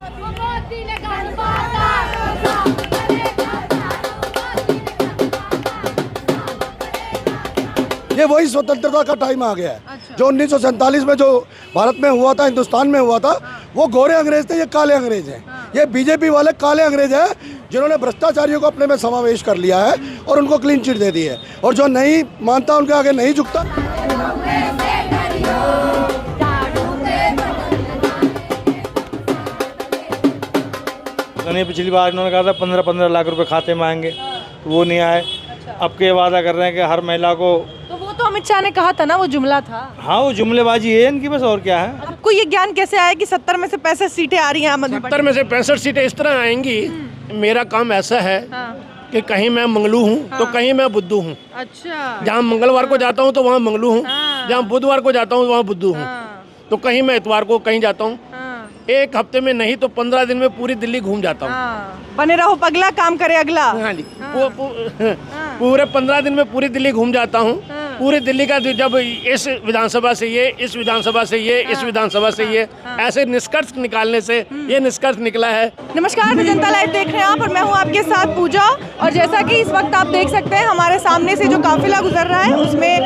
ये वही स्वतंत्रता का टाइम आ गया है। अच्छा। जो 1947 में जो भारत में हुआ था, हिंदुस्तान में हुआ था, वो गोरे अंग्रेज थे, ये काले अंग्रेज हैं। ये बीजेपी वाले काले अंग्रेज हैं जिन्होंने भ्रष्टाचारियों को अपने में समावेश कर लिया है और उनको क्लीन चिट दे दी है, और जो नहीं मानता उनके आगे नहीं झुकता। पिछली बार इन्होंने कहा था 15-15 लाख रुपए खाते में आएंगे, वो नहीं आए। अब के वादा कर रहे हैं कि हर महिला को, तो वो तो अमित शाह ने कहा था ना, वो जुमला था। हाँ, वो जुमलेबाजी है इनकी, बस और क्या है। आपको ये ज्ञान कैसे आया कि 70 में से 65 सीटें आ रही हैं आम आदमी पार्टी? 70 में से 65 सीटें इस तरह आएंगी। मेरा काम ऐसा है कि कहीं मैं मंगलू हूँ तो कहीं मैं बुद्धू हूँ। अच्छा। जहाँ मंगलवार को जाता हूँ तो वहाँ मंगलू हूँ, जहाँ बुधवार को जाता हूँ वहाँ बुद्धू हूँ। तो कहीं मैं इतवार को कहीं जाता हूँ, एक हफ्ते में नहीं तो 15 दिन में पूरी दिल्ली घूम जाता हूँ। बने रहो पगला, काम करे अगला। हाँ जी, पूरे 15 दिन में पूरी दिल्ली घूम जाता हूँ। पूरी दिल्ली का जब इस विधानसभा से ये, इस विधानसभा से ये, इस विधानसभा से ये, ऐसे निष्कर्ष निकालने से ये निष्कर्ष निकला है। नमस्कार, जनता लाइव देख रहे हैं आप, और मैं हूं आपके साथ पूजा। और जैसा कि इस वक्त आप देख सकते हैं, हमारे सामने से जो काफिला गुजर रहा है उसमें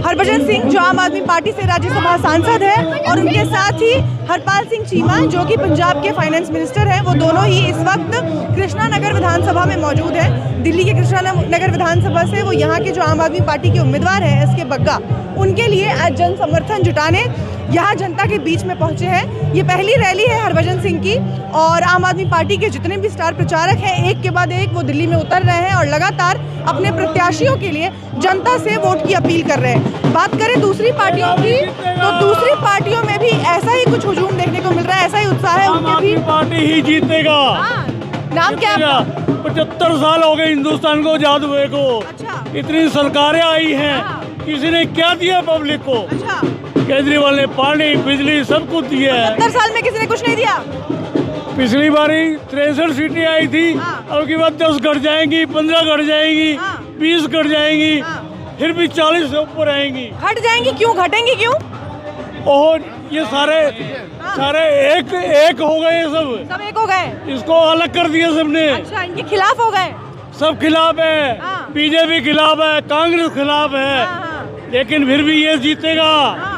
हरभजन सिंह, जो आम आदमी पार्टी से राज्यसभा सांसद है, और उनके साथ ही हरपाल सिंह चीमा, जो कि पंजाब के फाइनेंस मिनिस्टर हैं। वो दोनों ही इस वक्त कृष्णा नगर विधानसभा में मौजूद है। दिल्ली के कृष्णा नगर विधानसभा से वो यहाँ के जो आम आदमी पार्टी के उम्मीदवार हैं एस के बग्गा, उनके लिए आज जन समर्थन जुटाने यहाँ जनता के बीच में पहुंचे हैं। ये पहली रैली है हरभजन सिंह की, और आम आदमी पार्टी के जितने भी स्टार प्रचारक हैं एक के बाद एक वो दिल्ली में उतर रहे हैं और लगातार अपने प्रत्याशियों के लिए जनता से वोट की अपील कर रहे हैं। बात करें दूसरी पार्टियों की, तो दूसरी पार्टियों में भी ऐसा ही कुछ हुजूम देखने को मिल रहा है, ऐसा ही उत्साह है उनके भी। पार्टी ही जीतेगा। नाम क्या है? 75 साल हो गए हिंदुस्तान को आजाद हुए को। अच्छा। इतनी सरकारें आई हैं, किसी ने क्या दिया पब्लिक को? अच्छा। केजरीवाल ने पानी, बिजली सब कुछ दिया है। 70 साल में किसी ने कुछ नहीं दिया। पिछली बारी 63 सीटें आई थी, अब की बात 10 घट जाएंगी, 15 घट जाएंगी, 20 घट जाएंगी, फिर भी 40 से ऊपर आएंगी। घट जाएंगी क्यों? घटेंगी क्यों? और ये सारे एक हो गए, सब एक हो गए, इसको अलग कर दिया सबने। अच्छा, इनके खिलाफ हो गए। सब खिलाफ है, बीजेपी खिलाफ है, कांग्रेस खिलाफ है, लेकिन फिर भी ये जीतेगा,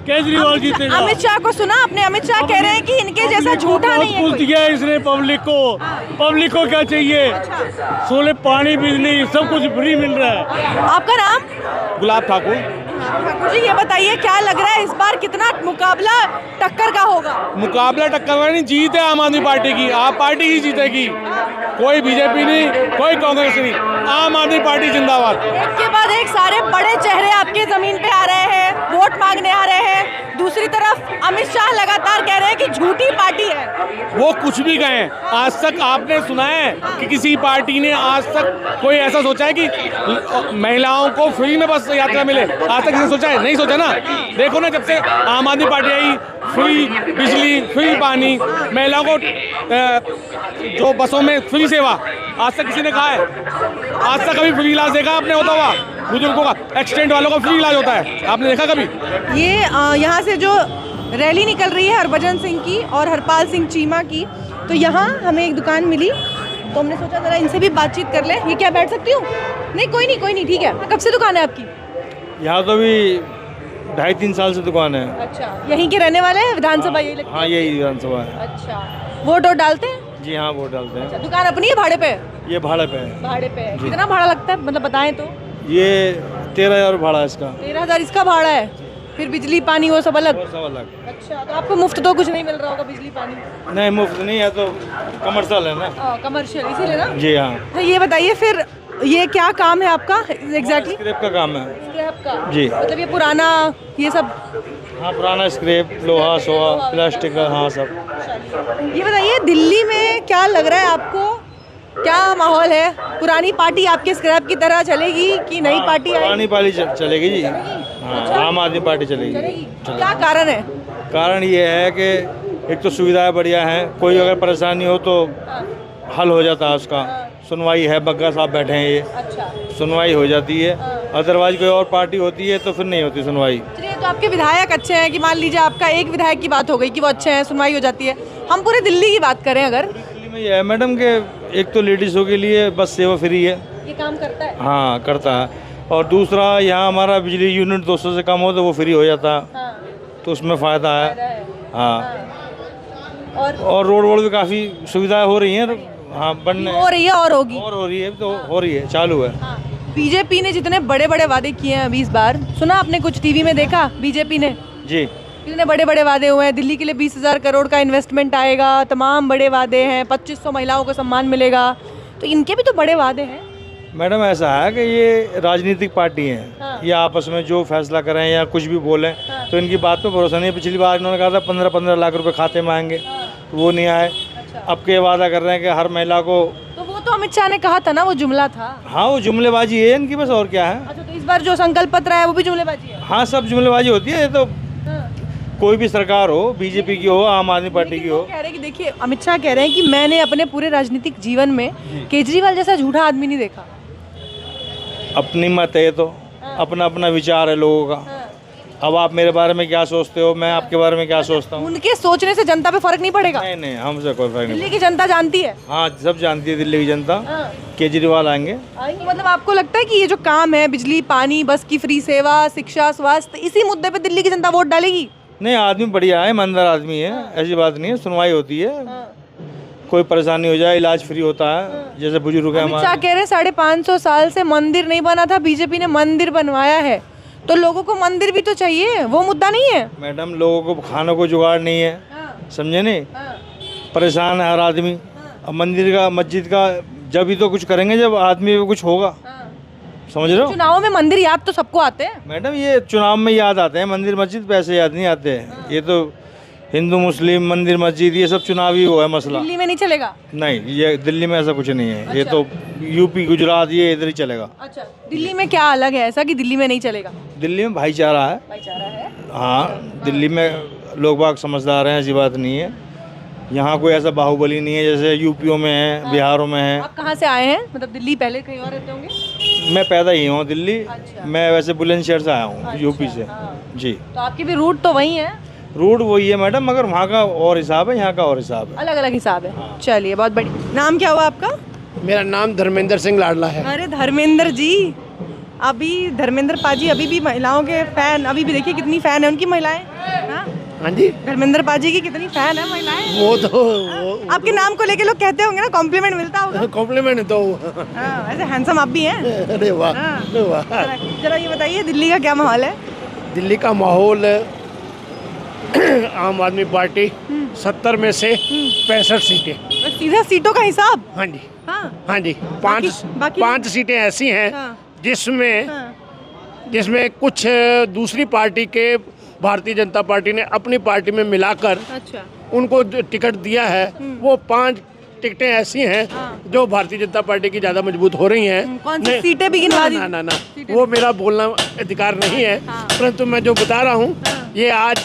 केजरीवाल जीतेगा। अमित शाह को सुना आपने? अमित शाह कह रहे हैं कि इनके जैसा झूठा नहीं है कुछ कोई। दिया इसने पब्लिक को। पब्लिक को क्या चाहिए? सोलर, पानी, बिजली सब कुछ फ्री मिल रहा है। आपका नाम? गुलाब ठाकुर। ठाकुर जी, ये बताइए क्या लग रहा है इस बार कितना मुकाबला टक्कर का होगा? मुकाबला टक्कर का नहीं, जीत है आम आदमी पार्टी की। आप पार्टी ही जीतेगी, कोई बीजेपी नहीं, कोई कांग्रेस नहीं, आम आदमी पार्टी जिंदाबाद। एक के बाद एक सारे बड़े चेहरे आपके जमीन पे आ रहे हैं, वोट मांगने आ रहे हैं। दूसरी तरफ अमित शाह लगातार कह रहे हैं कि झूठी पार्टी है। वो कुछ भी कहें, आज तक आपने सुना है कि किसी पार्टी ने आज तक कोई ऐसा सोचा है कि महिलाओं को फ्री में बस यात्रा मिले? आज तक किसी ने सोचा है? नहीं सोचा ना। देखो ना, जब से आम आदमी पार्टी आई, फ्री बिजली, फ्री पानी, महिलाओं को जो बसों में फ्री सेवा, आज तक किसी ने कहा है? आज तक कभी फ्री इलाज देखा आपने होता हुआ? बुजुर्गों का, एक्सीडेंट वालों का फ्री इलाज होता है, आपने देखा कभी? ये यहाँ से जो रैली निकल रही है हरभजन सिंह की और हरपाल सिंह चीमा की, तो यहाँ हमें एक दुकान मिली, तो हमने सोचा जरा इनसे भी बातचीत कर ले। ये क्या, बैठ सकती हूँ? नहीं, कोई नहीं, ठीक है। कब से दुकान है आपकी? यहाँ तो भी 2.5-3 साल से दुकान है। अच्छा, यहीं के रहने वाले हैं? विधानसभा यही लगती है? हाँ, यही विधानसभा है। अच्छा, वोट डालते हैं? जी हाँ, वोट डालते हैं। अच्छा, दुकान अपनी है भाड़े पे? ये भाड़े पे है। भाड़े पे है। कितना भाड़ा लगता है, मतलब बताएं तो? ये 13,000 भाड़ा है इसका। 13,000 इसका भाड़ा है, फिर बिजली पानी वो सब अलग? सब अलग। अच्छा, तो आपको मुफ्त तो कुछ नहीं मिल रहा होगा बिजली पानी? नहीं, मुफ्त नहीं है, तो कमर्शियल है ना। कमर्शियल, इसीलिए ना? जी हाँ। तो ये बताइए फिर, ये क्या काम है आपका एग्जैक्टली? स्क्रैप का काम है। स्क्रैप का? जी। मतलब ये पुराना, ये सब? हाँ, पुराना स्क्रैप, लोहा सोहा, प्लास्टिक का, हाँ सब। ये बताइए, दिल्ली में क्या लग रहा है आपको, क्या माहौल है? पुरानी पार्टी आपके स्क्रैप की तरह चलेगी कि नई पार्टी आएगी? पुरानी पार्टी चलेगी जी। हाँ, आम आदमी पार्टी चलेगी। क्या कारण है? कारण ये है कि एक तो सुविधाएं बढ़िया हैं, कोई अगर परेशानी हो तो हल हो जाता है उसका। सुनवाई है, बग्गा साहब बैठे हैं, ये सुनवाई हो जाती है। अदरवाइज कोई और पार्टी होती है तो फिर नहीं होती सुनवाई। चलिए, तो आपके विधायक अच्छे हैं कि मान लीजिए आपका एक विधायक की बात हो गई कि वो अच्छे हैं, सुनवाई हो जाती है। हम पूरे दिल्ली की बात करें अगर, दिल्ली में ये है मैडम कि एक तो लेडीज़ों के लिए बस सेवा फ्री है, ये काम करता है। हाँ करता है, और दूसरा यहाँ हमारा बिजली यूनिट 200 से कम हो तो वो फ्री हो जाता है, हाँ, तो उसमें फ़ायदा है। हाँ, और रोड वोड भी काफ़ी सुविधाएं हो रही हैं, हाँ बनने हो रही है और होगी। और हो रही है, तो हो रही है, चालू है। बीजेपी ने जितने बड़े बड़े वादे किए हैं अभी इस बार, सुना आपने, कुछ टीवी में देखा बीजेपी ने जी, कितने बड़े बड़े वादे हुए हैं। दिल्ली के लिए 20,000 करोड़ का इन्वेस्टमेंट आएगा, तमाम बड़े वादे हैं, 2500 महिलाओं को सम्मान मिलेगा, तो इनके भी तो बड़े वादे हैं। मैडम ऐसा है कि ये राजनीतिक पार्टी हैं, हाँ। ये आपस में जो फैसला करें या कुछ भी बोलें, हाँ। तो इनकी बात पे भरोसा नहीं है। पिछली बार इन्होंने कहा था 15-15 लाख रुपए खाते में आएंगे, तो वो नहीं आए। अब के वादा कर रहे हैं कि हर महिला को, तो वो तो अमित शाह ने कहा था ना, वो जुमला था। हाँ वो जुमलेबाजी है इनकी, बस और क्या है। अच्छा, तो इस बार जो संकल्प पत्र है वो भी जुमलेबाजी है। हाँ सब जुमलेबाजी होती है, ये तो हाँ। कोई भी सरकार हो, बीजेपी की हो, आम आदमी पार्टी की लेकिन वो हो। कह रहे हैं कि देखिए, अमित शाह कह रहे हैं कि मैंने अपने पूरे राजनीतिक जीवन में केजरीवाल जैसा झूठा आदमी नहीं देखा। अपनी मत है, तो अपना अपना विचार है लोगों का। अब आप मेरे बारे में क्या सोचते हो, मैं आपके बारे में क्या सोचता हूँ। उनके सोचने से जनता पे फर्क नहीं पड़ेगा। नहीं नहीं, हमसे कोई फर्क नहीं। दिल्ली की जनता जानती है। हाँ सब जानती है दिल्ली की जनता, हाँ। केजरीवाल आएंगे। तो मतलब आपको लगता है कि ये जो काम है, बिजली, पानी, बस की फ्री सेवा, शिक्षा, स्वास्थ्य, इसी मुद्दे पे दिल्ली की जनता वोट डालेगी? नहीं, आदमी बढ़िया है, ईमानदार आदमी है, ऐसी बात नहीं है, सुनवाई होती है, कोई परेशानी हो जाए इलाज फ्री होता है, जैसे बुजुर्ग है अमित शाह हमारे। कह रहे हैं 550 साल से मंदिर नहीं बना था, बीजेपी ने मंदिर बनवाया है, तो लोगों को मंदिर भी तो चाहिए, वो मुद्दा नहीं है? मैडम लोगों को खाने को जुगाड़ नहीं है, समझे नहीं, परेशान है हर आदमी। अब मंदिर का, मस्जिद का जब ही तो कुछ करेंगे जब आदमी को कुछ होगा, समझ रहे हो। चुनाव में मंदिर याद तो सबको आते हैं। मैडम ये चुनाव में याद आते हैं, मंदिर मस्जिद पे ऐसे याद नहीं आते हैं। ये तो हिंदू मुस्लिम मंदिर मस्जिद ये सब चुनावी वो है मसला। दिल्ली में नहीं चलेगा? नहीं, ये दिल्ली में ऐसा कुछ नहीं है, ये तो यूपी गुजरात ये इधर ही चलेगा। अच्छा, दिल्ली में क्या अलग है ऐसा कि दिल्ली में नहीं चलेगा? दिल्ली में भाईचारा है। भाईचारा है। हाँ, दिल्ली में लोग बाग समझदार हैं, ऐसी बात नहीं है। यहाँ कोई ऐसा बाहुबली नहीं है जैसे यूपीओ में है, बिहारों में है। आप कहाँ से आए हैं? मतलब दिल्ली पहले कहीं और रहते होंगे? मैं पैदा ही हूँ दिल्ली। अच्छा। मैं वैसे बुलंदशहर से आया हूँ, यूपी से। जी, तो आपकी भी रूट तो वही है? रूट वही है मैडम, मगर वहाँ का और हिसाब है, यहाँ का और हिसाब है। अलग अलग हिसाब है। चलिए, बहुत बढ़िया। नाम क्या हुआ आपका? मेरा नाम धर्मेंद्र सिंह लाडला है। अरे धर्मेंद्र जी, अभी धर्मेंद्र पाजी अभी भी महिलाओं के फैन, अभी भी देखिए कितनी फैन है उनकी महिलाएं। हाँ? हाँ जी, धर्मेंद्र पाजी की कितनी फैन है महिलाएं। वो तो आपके नाम को लेके लोग कहते होंगे ना, कॉम्प्लीमेंट मिलता होगा। कॉम्प्लीमेंट तो हाँ, ऐसे हैंडसम आप भी हैं। अरे वाह, हाँ। वाह। जरा ये बताइए दिल्ली का क्या माहौल है? दिल्ली का माहौल, आम आदमी पार्टी 70 में से 65 सीटें। बस सीधा सीटों का हिसाब? हाँ जी, हाँ। हाँ जी, बाकी- पाँच सीटें ऐसी हैं हाँ। जिसमें हाँ। जिसमें कुछ दूसरी पार्टी के, भारतीय जनता पार्टी ने अपनी पार्टी में मिलाकर अच्छा। उनको जो टिकट दिया है, वो 5 टिकटें ऐसी हैं जो भारतीय जनता पार्टी की ज़्यादा मजबूत हो रही हैं। कौन सी नहीं- सीटें भी गिनवा दी? ना ना ना, वो मेरा बोलना अधिकार नहीं है, परंतु मैं जो बता रहा हूँ, ये आज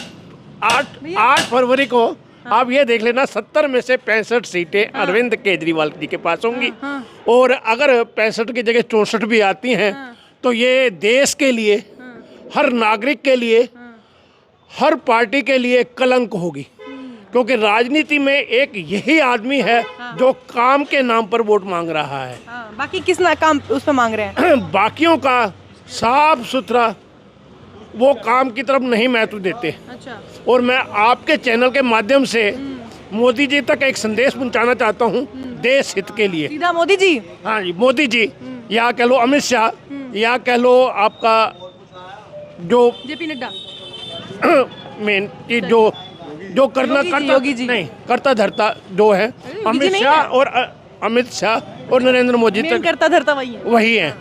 8 फरवरी को आप ये देख लेना, 70 में से 65 सीटें अरविंद केजरीवाल जी के पास होंगी। और अगर 65 की जगह 64 भी आती हैं, तो ये देश के लिए, हर नागरिक के लिए, हर पार्टी के लिए कलंक होगी, क्योंकि राजनीति में एक यही आदमी है जो काम के नाम पर वोट मांग रहा है। बाकी किस ना काम उस पर मांग रहे हैं? बाकियों का साफ सुथरा वो काम की तरफ नहीं महत्व देते। अच्छा। और मैं आपके चैनल के माध्यम से मोदी जी तक एक संदेश पहुंचाना चाहता हूं, देश हित के लिए। सीधा मोदी जी? हाँ जी, मोदी जी, या कह लो अमित शाह, या कह लो आपका जो जेपी नड्डा, मेन की जो करना योगी जी। नहीं करता धरता जो है, अमित नहीं शाह है। और अमित शाह और नरेंद्र मोदी मेन तक करता धरता वही है। वही है,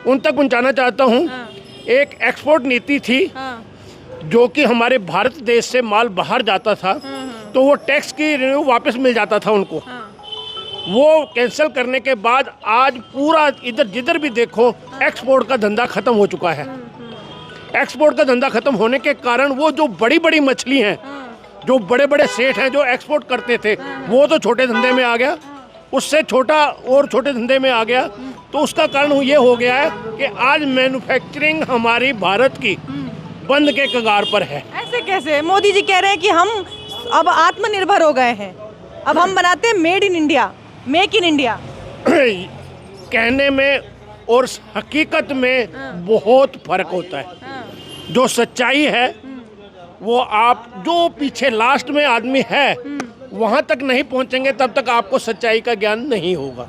उन तक पहुंचाना चाहता हूं। एक एक्सपोर्ट नीति थी जो कि हमारे भारत देश से माल बाहर जाता था, तो वो टैक्स की रिन्यू वापस मिल जाता था उनको। वो कैंसिल करने के बाद आज पूरा इधर जिधर भी देखो एक्सपोर्ट का धंधा खत्म हो चुका है। एक्सपोर्ट का धंधा खत्म होने के कारण वो जो बड़ी बड़ी मछली हैं, जो बड़े बड़े सेठ हैं जो एक्सपोर्ट करते थे, वो तो छोटे धंधे में आ गया, उससे छोटा और छोटे धंधे में आ गया। तो उसका कारण ये हो गया है कि आज मैन्युफैक्चरिंग हमारी भारत की बंद के कगार पर है। ऐसे कैसे? मोदी जी कह रहे हैं कि हम अब आत्मनिर्भर हो गए हैं। अब हम बनाते हैं made in India, make in India. कहने में और हकीकत में बहुत फर्क होता है। जो सच्चाई है वो आप जो पीछे लास्ट में आदमी है वहाँ तक नहीं पहुँचेंगे तब तक आपको सच्चाई का ज्ञान नहीं होगा।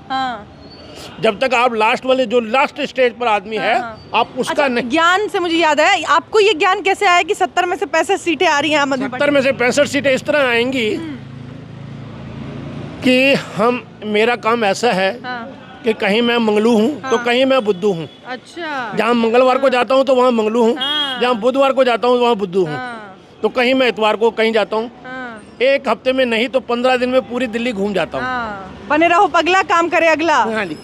जब तक आप लास्ट वाले जो लास्ट स्टेज पर आदमी है आप उसका अच्छा, नहीं। ज्ञान से मुझे याद है, आपको ये ज्ञान कैसे आया कि 70 में से 65 सीटें आ रही हैं आम आदमी 70 में से 65 सीटें इस तरह आएंगी कि मेरा काम ऐसा है कि कहीं मैं मंगलू हूँ तो कहीं मैं बुद्धू हूँ। अच्छा, जहाँ मंगलवार को जाता हूँ तो वहाँ मंगलू हूँ, जहाँ बुधवार को जाता हूँ वहाँ बुद्धू हूँ। तो कहीं मैं इतवार को कहीं जाता हूँ, एक हफ्ते में नहीं तो 15 दिन में पूरी दिल्ली घूम जाता हूँ। बने रहो पगला, काम करे अगला। हाँ जी,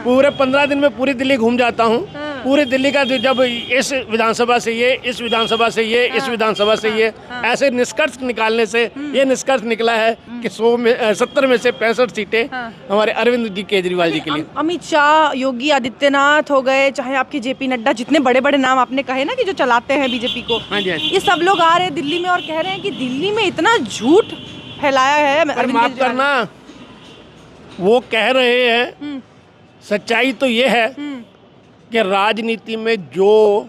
पूरे 15 दिन में पूरी दिल्ली घूम जाता हूँ। पूरी दिल्ली का जब इस विधानसभा से ये, इस विधानसभा से ये, इस विधानसभा से ये, ऐसे निष्कर्ष निकालने से ये निष्कर्ष निकला है कि 70 में से 65 सीटें हमारे अरविंद जी केजरीवाल जी के लिए। अमित शाह, योगी आदित्यनाथ हो गए, चाहे आपके जेपी नड्डा, जितने बड़े बड़े नाम आपने कहे ना कि जो चलाते हैं बीजेपी को, ये सब लोग आ रहे हैं दिल्ली में और कह रहे हैं कि दिल्ली में इतना झूठ फैलाया है। माफ करना, वो कह रहे हैं, सच्चाई तो ये है कि राजनीति में जो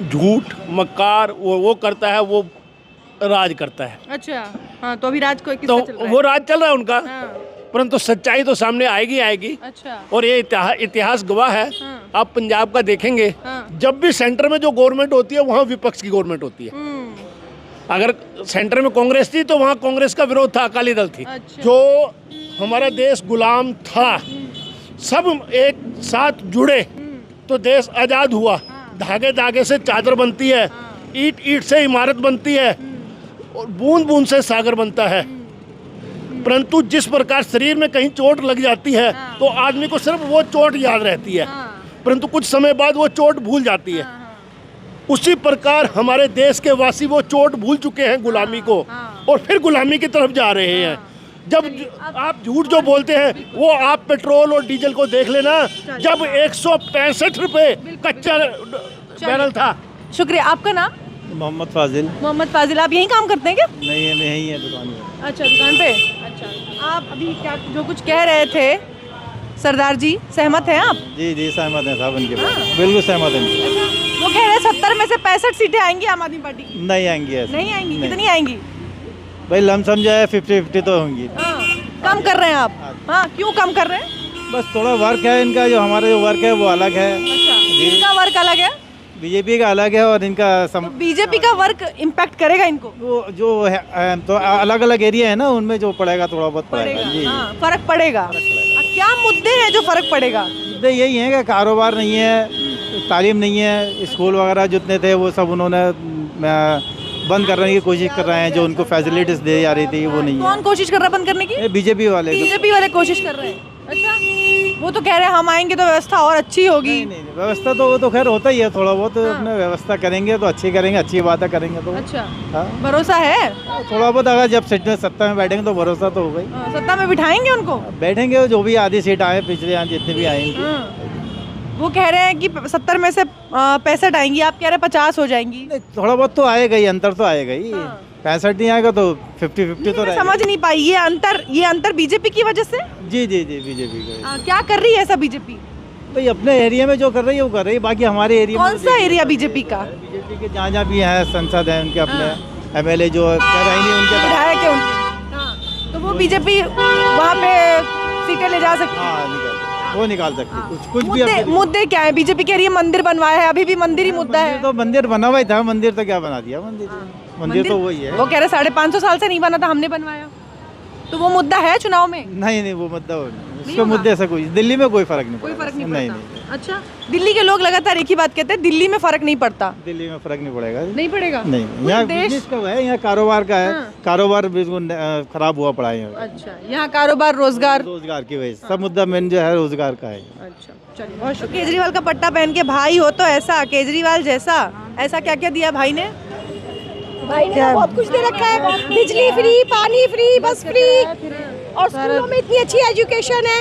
झूठ मक्कार वो करता है वो राज करता है। अच्छा, हाँ, तो अभी राज को तो वो राज चल रहा है उनका, परंतु सच्चाई तो सामने आएगी आएगी। अच्छा, और ये इतिहास गवाह है। आप पंजाब का देखेंगे, जब भी सेंटर में जो गवर्नमेंट होती है वहाँ विपक्ष की गवर्नमेंट होती है। अगर सेंटर में कांग्रेस थी तो वहाँ कांग्रेस का विरोध था, अकाली दल थी। अच्छा। जो हमारा देश गुलाम था, सब एक साथ जुड़े तो देश आज़ाद हुआ। धागे धागे से चादर बनती है, ईंट ईंट से इमारत बनती है और बूंद बूंद से सागर बनता है। परंतु जिस प्रकार शरीर में कहीं चोट लग जाती है तो आदमी को सिर्फ वो चोट याद रहती है, परंतु कुछ समय बाद वो चोट भूल जाती है। उसी प्रकार हमारे देश के वासी वो चोट भूल चुके हैं गुलामी को और फिर गुलामी की तरफ जा रहे हैं। जब आप झूठ जो बोलते हैं वो आप पेट्रोल और डीजल को देख लेना, जब 165 रुपए कच्चा बैरल था। शुक्रिया। आपका नाम? मोहम्मद फाजिल। मोहम्मद फाजिल, आप यहीं काम करते हैं क्या? नहीं है, यहीं है दुकान पे। अच्छा, दुकान पे। अच्छा, आप अभी क्या जो कुछ कह रहे थे सरदार जी, सहमत हैं आप? जी जी सहमत है साहब उनके बात, बिल्कुल सहमत है। वो कह रहे हैं 70 में से 65 सीटें आएंगी आम आदमी पार्टी की। नहीं आएंगी ऐसे। नहीं आएंगी? कितनी आएंगी भाई? लमसम जाए 50-50 तो होंगी। कम कर रहे हैं आप? हाँ, क्यों कम कर रहे हैं? बस थोड़ा वर्क है इनका, जो हमारा जो वर्क है वो अलग है। अच्छा, इनका वर्क अलग है, बीजेपी का अलग है और इनका तो बीजेपी का वर्क इम्पैक्ट करेगा इनको? वो जो है तो अलग अलग एरिया है ना, उनमें जो पड़ेगा थोड़ा बहुत पड़ेगा। जी हाँ, फर्क पड़ेगा। क्या मुद्दे हैं जो फर्क पड़ेगा? मुद्दे यही हैं कि कारोबार नहीं है, तालीम नहीं है, स्कूल वगैरह जितने थे वो सब उन्होंने बंद करने की कोशिश कर रहे हैं। जो उनको फैसिलिटीज दे जा रही थी वो नहीं है। कौन कोशिश कर रहा है बंद करने की? बीजेपी वाले। बीजेपी वाले कोशिश कर रहे हैं। अच्छा, वो तो कह रहे हैं हम आएंगे तो व्यवस्था और अच्छी होगी। नहीं, व्यवस्था तो वो तो खैर होता ही है, थोड़ा बहुत अपने व्यवस्था करेंगे तो अच्छी करेंगे, अच्छी बातें करेंगे तो। अच्छा, हाँ, भरोसा है? थोड़ा बहुत अगर जब सत्ता में बैठेंगे तो भरोसा तो होगा ही। सत्ता में बिठाएंगे उनको? बैठेंगे, जो भी आधी सीट आए पिछले यहाँ जितने भी आएंगे। वो कह रहे हैं कि 70 में से 65 आएंगी, आप कह रहे हैं 50 हो जाएंगी। थोड़ा बहुत तो आएगा ही, अंतर तो आएगा ही। 65 नहीं आएगा तो 50-50 तो रहेगा। समझ नहीं पाई ये अंतर बीजेपी की वजह से? जी जी जी, बीजेपी का। क्या कर रही है ऐसा बीजेपी? भाई अपने एरिया में जो कर रही है वो कर रही है, बाकी हमारे एरिया कौन सा एरिया बीजेपी का? बीजेपी के जहाँ जहाँ भी है संसद है उनके अपने MLA जो कह रहे नहीं उनके विधायक है उनके, तो वो बीजेपी वहाँ पे सीटें ले जा सकती है। हाँ, वो निकाल सकते कुछ भी। मुद्दे क्या है? बीजेपी कह रही है मंदिर बनवाया है, अभी भी मंदिर ही मुद्दा है। तो मंदिर बना हुआ ही था, मंदिर तो क्या बना दिया? मंदिर तो वही है। वो कह रहे 550 साल से नहीं बना था, हमने बनवाया। तो वो मुद्दा है चुनाव में? नहीं, वो मुद्दा उसके मुद्दे से कोई दिल्ली में कोई फर्क नहीं पड़ता। नहीं। अच्छा, दिल्ली के लोग लगातार एक ही बात कहते हैं, दिल्ली में फर्क नहीं पड़ता। दिल्ली में फर्क नहीं पड़ेगा। नहीं पड़ेगा? नहीं, यहाँ बिजनेस का है, यहाँ कारोबार का है। कारोबार बिल्कुल खराब हुआ पड़ा है। अच्छा, यहाँ कारोबार रोजगार की वजह से सब मुद्दा मेन जो है रोजगार का है। अच्छा, चलिए बहुत शुक्रिया। केजरीवाल का पट्टा पहन के भाई हो तो ऐसा, केजरीवाल जैसा, ऐसा क्या क्या दिया भाई ने? भाई ने बहुत कुछ दे रखा है, बिजली फ्री, पानी फ्री, बस फ्री, और स्कूलों में इतनी अच्छी एजुकेशन है।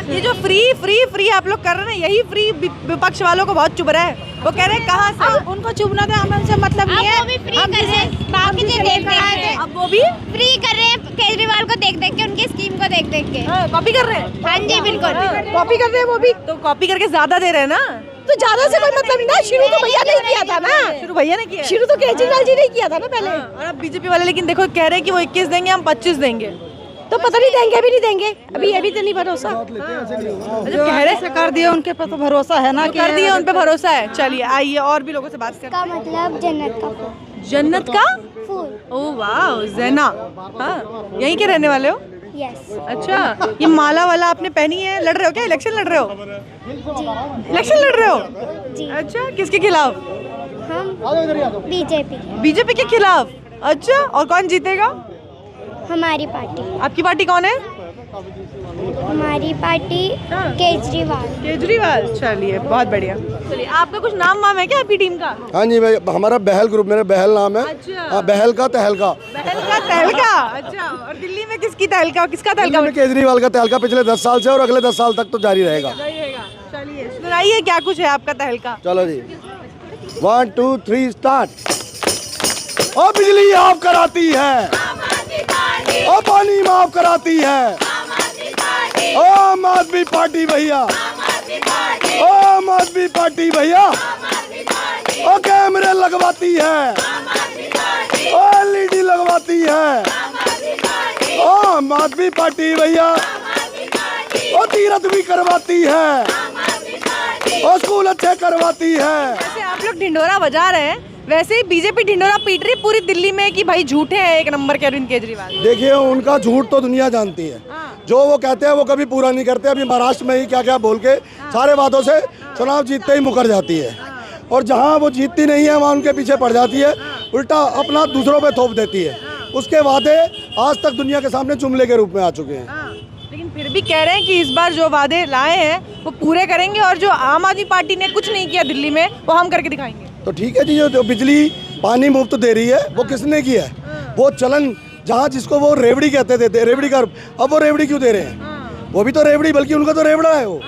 ये जो फ्री आप लोग कर रहे हैं, यही फ्री विपक्ष वालों को बहुत चुभ रहा है। वो कह रहे हैं कहाँ से उनको चुभना था, हमें उनसे मतलब नहीं है। वो भी फ्री कर रहे हैं, बाकी देख देख के। अब वो भी फ्री कर रहे हैं केजरीवाल को देख देख के, उनकी स्कीम को देख देख के। कॉपी कर रहे हैं। हाँ जी बिल्कुल। कॉपी कर रहे हैं वो भी, तो कॉपी करके ज्यादा दे रहे हैं ना। तो ज्यादा से कोई मतलब नहीं ना। शुरू तो भैया ने किया था ना, शुरू भैया ने किया है। शुरू तो केजरीवाल जी ने किया था ना पहले। और अब बीजेपी वाले लेकिन देखो कह रहे हैं कि वो 21 देंगे, हम 25 देंगे। तो पता नहीं देंगे भी नहीं देंगे, अभी ये भी तो नहीं भरोसा। जो कह रहे कर दिया उनके पर तो भरोसा है ना, कर दिए, उन पे भरोसा है। चलिए आइए और भी लोगों से बात करते का मतलब जन्नत का फूल। हैं। जन्नत का फूल। ओह वाह, ज़ैना। हाँ, यहीं के रहने वाले हो? यस। अच्छा, ये माला वाला आपने पहनी है। लड़ रहे हो क्या? इलेक्शन लड़ रहे हो? इलेक्शन लड़ रहे हो? जी। अच्छा, किसके खिलाफ? हम बीजेपी, बीजेपी के खिलाफ। अच्छा, और कौन जीतेगा? हमारी पार्टी। आपकी पार्टी कौन है? हमारी पार्टी केजरीवाल। केजरीवाल। चलिए बहुत बढ़िया। चलिए, आपका कुछ नाम वाम है क्या आपकी टीम का? हाँ जी भाई, हमारा बहल ग्रुप, मेरा बहल नाम है। अच्छा। हाँ, बहल का तहलका। बहल का तहलका। अच्छा, और दिल्ली में किसकी तहलका, किसका तहलका में केजरीवाल का तहलका पिछले 10 साल से और अगले 10 साल तक तो जारी रहेगा। चलिए सुनाइए क्या कुछ है आपका तहलका। चलो जी, 1 2 3 स्टार्ट। ओ बिजली आप कराती है, ओ पानी माफ कराती है, ओ आम आदमी पार्टी भैया, ओ आम आदमी पार्टी भैया, ओ कैमरे लगवाती है, ओ LED लगवाती है, ओ आम आदमी पार्टी भैया, ओ तीरथ भी करवाती है, ओ स्कूल अच्छे करवाती है। वैसे आप लोग ढिंडोरा बजा रहे हैं, वैसे ही बीजेपी ढिंडोरा पीट रही पूरी दिल्ली में कि भाई झूठे हैं एक नंबर के अरविंद केजरीवाल। देखिए, उनका झूठ तो दुनिया जानती है। जो वो कहते हैं वो कभी पूरा नहीं करते। अभी महाराष्ट्र में ही क्या क्या बोल के सारे वादों से चुनाव जीतते ही मुकर जाती है, और जहाँ वो जीतती नहीं है वहाँ उनके पीछे पड़ जाती है, उल्टा अपना दूसरों पे थोप देती है। उसके वादे आज तक दुनिया के सामने जुमले के रूप में आ चुके हैं। लेकिन फिर भी कह रहे हैं कि इस बार जो वादे लाए हैं वो पूरे करेंगे, और जो आम आदमी पार्टी ने कुछ नहीं किया दिल्ली में वो हम करके दिखाएंगे। तो ठीक है जी, जो बिजली पानी मुफ्त दे रही है वो किसने किया है? वो चलन जहाँ जिसको वो रेवड़ी कहते थे, रेवड़ी का, अब वो रेवड़ी क्यों दे रहे हैं? वो भी तो रेवड़ी, बल्कि उनका तो रेवड़ा है वो।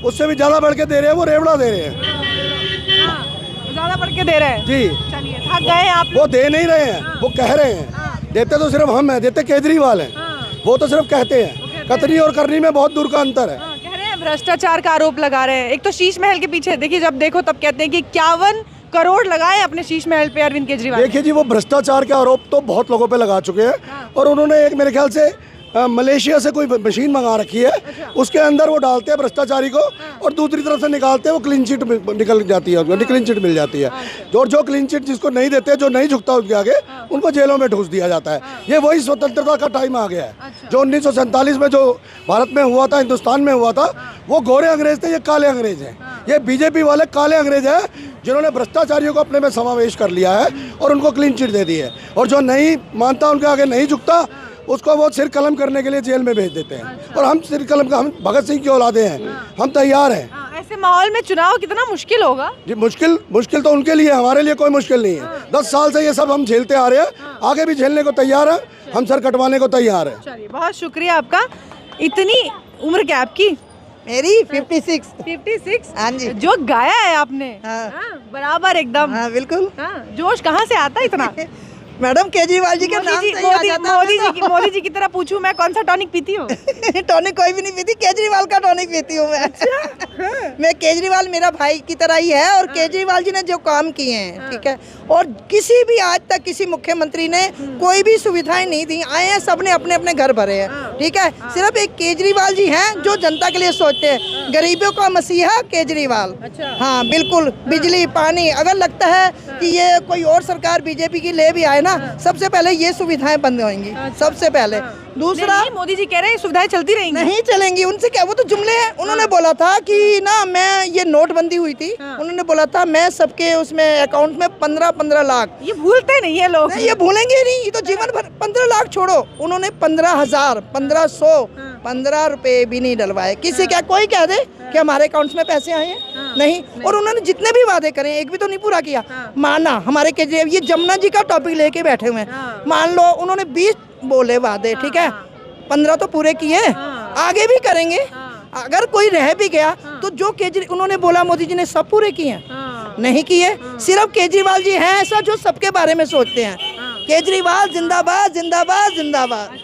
उससे भी ज्यादा बढ़ के दे रहे हैं, वो रेवड़ा दे रहे हैं। ज्यादा बढ़ के दे रहे हैं जी। चलिए, थक गए आप। वो दे नहीं रहे हैं, वो कह रहे हैं। देते तो सिर्फ हम हैं, देते केजरीवाल हैं। वो तो सिर्फ कहते हैं, कतनी और करनी में बहुत दूर का अंतर है। कह रहे हैं भ्रष्टाचार का आरोप लगा रहे हैं। एक तो शीश महल के पीछे देखिए, जब देखो तब कहते हैं कि 51 करोड़ लगाए अपने शीश महल पे अरविंद केजरीवाल। देखिए जी, वो भ्रष्टाचार के आरोप तो बहुत लोगों पे लगा चुके हैं, और उन्होंने एक मेरे ख्याल से मलेशिया से कोई मशीन मंगा रखी है। उसके अंदर वो डालते हैं भ्रष्टाचारी को, और दूसरी तरफ से निकालते हैं, वो क्लीन चिट निकल जाती है, उसको क्लीन चिट मिल जाती है। जो क्लीन चिट जिसको नहीं देते, जो नहीं झुकता उसके आगे, उनको जेलों में ठूस दिया जाता है। ये वही स्वतंत्रता का टाइम आ गया है जो 1947 में जो भारत में हुआ था, हिंदुस्तान में हुआ था। वो गोरे अंग्रेज थे, ये काले अंग्रेज हैं। ये बीजेपी वाले काले अंग्रेज हैं जिन्होंने भ्रष्टाचारियों को अपने में समावेश कर लिया है और उनको क्लीन चिट दे दी है। और जो नहीं मानता, उनके आगे नहीं झुकता, उसको वो सिर कलम करने के लिए जेल में भेज देते हैं। और हम सिर कलम का, हम भगत सिंह की औलादे हैं, हम तैयार हैं। ऐसे माहौल में चुनाव कितना मुश्किल होगा जी, मुश्किल तो उनके लिए, हमारे लिए कोई मुश्किल नहीं है। 10 साल से ये सब हम झेलते आ रहे हैं, आगे भी झेलने को तैयार है, हम सर कटवाने को तैयार है। चलिए, बहुत शुक्रिया आपका। इतनी उम्र क्या आपकी? मेरी 56। 56? हाँ जी। जो गाया है आपने। हाँ। बराबर एकदम। हाँ बिल्कुल। जोश कहाँ से आता है इतना? मैडम केजरीवाल जी के नाम से ही आ जाता है। मोदी जी की तरह पूछूं मैं, कौन सा टॉनिक पीती हो? टॉनिक कोई भी नहीं पीती, केजरीवाल का टॉनिक पीती हूँ मैं। मैं केजरीवाल मेरा भाई की तरह ही है, और केजरीवाल जी ने जो काम किए हैं, ठीक है, और किसी भी आज तक किसी मुख्यमंत्री ने कोई भी सुविधाएं नहीं दी। आए हैं, सबने अपने अपने घर भरे हैं, ठीक है। सिर्फ एक केजरीवाल जी हैं जो जनता के लिए सोचते हैं। गरीबों का मसीहा केजरीवाल। हाँ बिल्कुल। बिजली पानी, अगर लगता है कि ये कोई और सरकार बीजेपी की ले भी आए ना, सबसे पहले ये सुविधाएं बंद होंगी, सबसे पहले। दूसरा, मोदी जी कह रहे हैं सुविधाएं चलती रहेंगी। नहीं चलेंगी, उनसे क्या, वो तो जुमले हैं। उन्होंने बोला था कि ना, मैं ये नोटबंदी हुई थी, उन्होंने बोला था मैं सबके उसमें अकाउंट में 15 लाख। ये भूलते नहीं है लोग। नहीं, ये भूलेंगे नहीं, ये तो जीवन भर। 15 लाख छोड़ो, उन्होंने 15,000, 1500, 15 रुपए भी नहीं डलवाए किसी का। कोई कह दे कि हमारे अकाउंट्स में पैसे आए हैं, नहीं। और उन्होंने जितने भी वादे करे, एक भी तो नहीं पूरा किया। माना हमारे केजरीवाल, ये जमुना जी का टॉपिक लेके बैठे हुए हैं। मान लो उन्होंने 20 बोले वादे, ठीक है, 15 तो पूरे किए, आगे भी करेंगे। अगर कोई रह भी गया तो जो केजरीवाल उन्होंने बोला मोदी जी ने सब पूरे किए हैं, नहीं किए। सिर्फ केजरीवाल जी हैं ऐसा जो सबके बारे में सोचते हैं। केजरीवाल जिंदाबाद जिंदाबाद जिंदाबाद।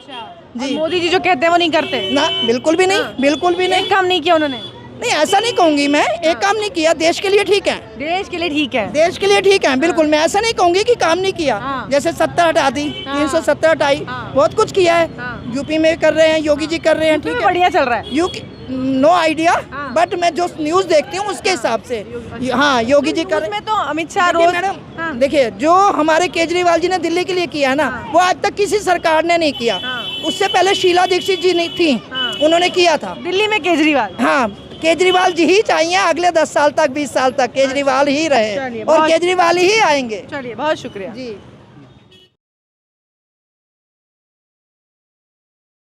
जी, मोदी जी जो कहते हैं वो नहीं करते ना, बिल्कुल भी नहीं, बिल्कुल भी नहीं। एक काम नहीं किया उन्होंने। नहीं, ऐसा नहीं कहूंगी मैं, एक काम नहीं किया, देश के लिए ठीक है, देश के लिए ठीक है, देश के लिए ठीक है, बिल्कुल। मैं ऐसा नहीं कहूंगी कि काम नहीं किया। जैसे 70 हटा दी, 370 हटाई, बहुत कुछ किया है। यूपी में कर रहे हैं, योगी जी कर रहे हैं, ठीक है, बढ़िया चल रहा है। यूपी नो आइडिया, बट मैं जो न्यूज देखती हूँ उसके हिसाब से हाँ योगी जी कर। में तो अमित शाह देखिए रोज मैडम, देखिए जो हमारे केजरीवाल जी ने दिल्ली के लिए किया है ना, वो आज तक किसी सरकार ने नहीं किया। उससे पहले शीला दीक्षित जी नहीं थी, उन्होंने किया था दिल्ली में केजरीवाल। हाँ, केजरीवाल जी ही चाहिए अगले 10 साल तक, 20 साल तक केजरीवाल ही रहे, और केजरीवाल ही आएंगे। चलिए, बहुत शुक्रिया जी।